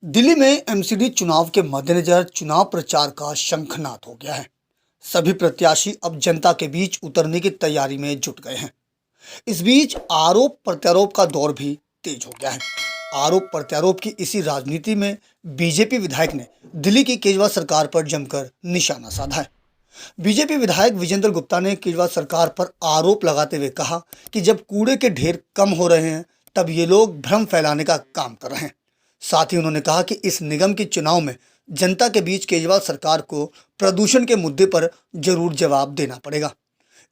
दिल्ली में एमसीडी चुनाव के मद्देनजर चुनाव प्रचार का शंखनाद हो गया है। सभी प्रत्याशी अब जनता के बीच उतरने की तैयारी में जुट गए हैं। इस बीच आरोप प्रत्यारोप का दौर भी तेज हो गया है। आरोप प्रत्यारोप की इसी राजनीति में बीजेपी विधायक ने दिल्ली की केजरीवाल सरकार पर जमकर निशाना साधा है। बीजेपी विधायक विजेंद्र गुप्ता ने केजरीवाल सरकार पर आरोप लगाते हुए कहा कि जब कूड़े के ढेर कम हो रहे हैं तब ये लोग भ्रम फैलाने का काम कर रहे हैं। साथ ही उन्होंने कहा कि इस निगम के चुनाव में जनता के बीच केजरीवाल सरकार को प्रदूषण के मुद्दे पर जरूर जवाब देना पड़ेगा।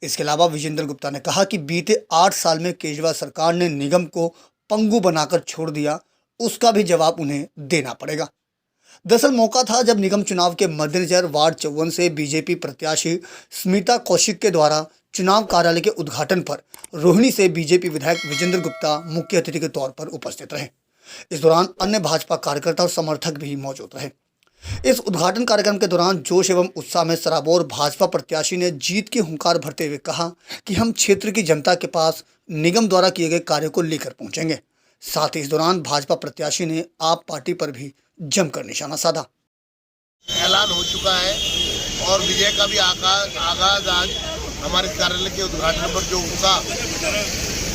इसके अलावा विजेंद्र गुप्ता ने कहा कि बीते 8 साल में केजरीवाल सरकार ने निगम को पंगु बनाकर छोड़ दिया, उसका भी जवाब उन्हें देना पड़ेगा। दरअसल मौका था जब निगम चुनाव के मद्देनजर वार्ड 54 से बीजेपी प्रत्याशी स्मिता कौशिक के द्वारा चुनाव कार्यालय के उद्घाटन पर रोहिणी से बीजेपी विधायक विजेंद्र गुप्ता मुख्य अतिथि के तौर पर उपस्थित रहे। इस दौरान अन्य भाजपा कार्यकर्ता और समर्थक भी मौजूद रहे। इस उद्घाटन कार्यक्रम के दौरान जोश एवं उत्साह में सराबोर भाजपा प्रत्याशी ने जीत की हुंकार भरते हुए कहा कि हम क्षेत्र की जनता के पास निगम द्वारा किए गए कार्य को लेकर पहुंचेंगे। साथ ही इस दौरान भाजपा प्रत्याशी ने आप पार्टी पर भी जमकर निशाना साधा। ऐलान हो चुका है और विजय का भी आगाज आज हमारे कार्यालय के उद्घाटन पर जो उत्साह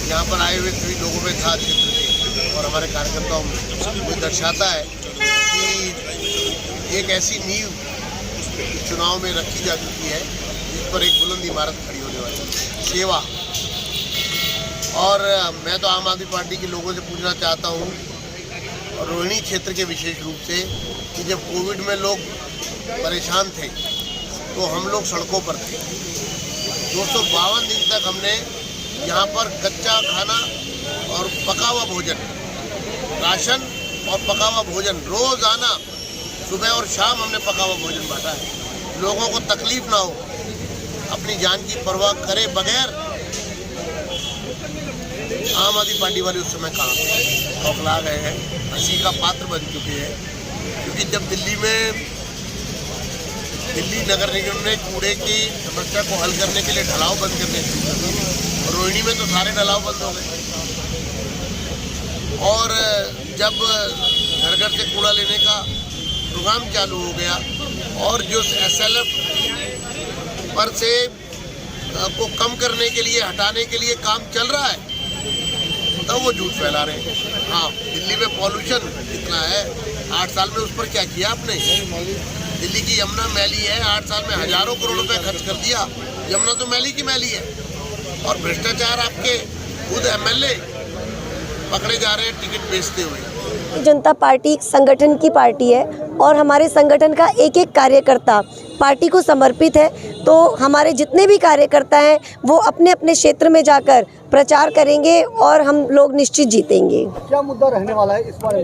यहाँ पर आए हुए सभी लोगों में था क्षेत्र के और हमारे कार्यकर्ताओं में, वो दर्शाता है कि एक ऐसी नींव चुनाव में रखी जा चुकी है जिस पर एक बुलंद इमारत खड़ी होने वाली है, सेवा। और मैं तो आम आदमी पार्टी के लोगों से पूछना चाहता हूँ, और रोहिणी क्षेत्र के विशेष रूप से, कि जब कोविड में लोग परेशान थे तो हम लोग सड़कों पर थे। 252 दिन तक हमने यहाँ पर कच्चा खाना और पका हुआ भोजन, राशन और पका हुआ भोजन रोज़ाना सुबह और शाम हमने पका हुआ भोजन बांटा है। लोगों को तकलीफ ना हो, अपनी जान की परवाह करे बगैर आम आदमी पार्टी वाले उस समय कहाँ थे, खौफला गए हैं, हंसी का पात्र बन चुके हैं। क्योंकि जब दिल्ली नगर निगम ने कूड़े की समस्या को हल करने के लिए ढलाव बंद करने शुरू कर दिए और रोहिणी में तो सारे ढलाव बंद हो गए। और जब घर घर से कूड़ा लेने का प्रोग्राम चालू हो गया और जो SLF पर से को कम करने के लिए, हटाने के लिए काम चल रहा है, तब वो झूठ फैला रहे हैं। हाँ, दिल्ली में पॉल्यूशन कितना है, 8 साल में उस पर क्या किया आपने? दिल्ली की यमुना मैली है, 8 साल में हजारों करोड़ रुपए खर्च कर दिया। यमुना तो मैली की मैली है। और भ्रष्टाचार आपके खुद MLA पकड़े जा रहे हैं टिकट बेचते हुए। जनता पार्टी एक संगठन की पार्टी है और हमारे संगठन का एक एक कार्यकर्ता पार्टी को समर्पित है। तो हमारे जितने भी कार्यकर्ता हैं वो अपने अपने क्षेत्र में जाकर प्रचार करेंगे और हम लोग निश्चित जीतेंगे। क्या मुद्दा रहने वाला है इस बार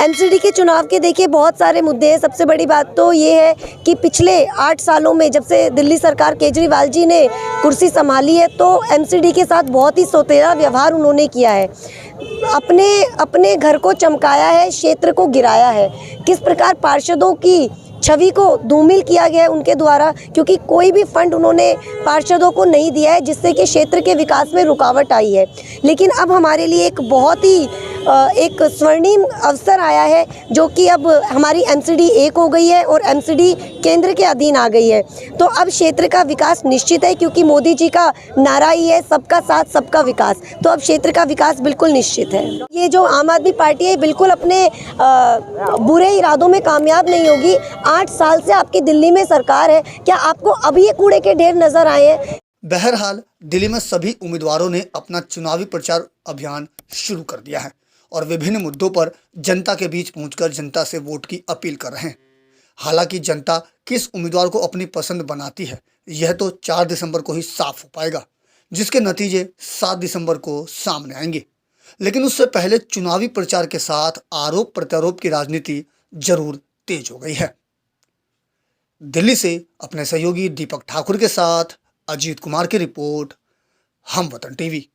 एमसीडी के चुनाव के? देखिए, बहुत सारे मुद्दे हैं। सबसे बड़ी बात तो ये है कि पिछले 8 सालों में जब से दिल्ली सरकार केजरीवाल जी ने कुर्सी संभाली है तो एमसीडी के साथ बहुत ही सौतेला व्यवहार उन्होंने किया है। अपने घर को चमकाया है, क्षेत्र को गिराया है। किस प्रकार पार्षदों की छवि को धूमिल किया गया है उनके द्वारा, क्योंकि कोई भी फंड उन्होंने पार्षदों को नहीं दिया है, जिससे कि क्षेत्र के विकास में रुकावट आई है। लेकिन अब हमारे लिए एक बहुत ही एक स्वर्णिम अवसर आया है, जो कि अब हमारी एमसीडी 1 हो गई है और एमसीडी केंद्र के अधीन आ गई है। तो अब क्षेत्र का विकास निश्चित है, क्योंकि मोदी जी का नारा ही है सबका साथ सबका विकास। तो अब क्षेत्र का विकास बिल्कुल निश्चित है। ये जो आम आदमी पार्टी है बिल्कुल अपने बुरे इरादों में कामयाब नहीं होगी। 8 साल से आपकी दिल्ली में सरकार है, क्या आपको अभी ये कूड़े के ढेर नजर आए हैं? बहरहाल दिल्ली में सभी उम्मीदवारों ने अपना चुनावी प्रचार अभियान शुरू कर दिया है और विभिन्न मुद्दों पर जनता के बीच पहुंचकर जनता से वोट की अपील कर रहे हैं। हालांकि जनता किस उम्मीदवार को अपनी पसंद बनाती है यह तो 4 दिसंबर को ही साफ हो पाएगा, जिसके नतीजे 7 दिसंबर को सामने आएंगे। लेकिन उससे पहले चुनावी प्रचार के साथ आरोप प्रत्यारोप की राजनीति जरूर तेज हो गई है। दिल्ली से अपने सहयोगी दीपक ठाकुर के साथ अजीत कुमार की रिपोर्ट, हम वतन टीवी।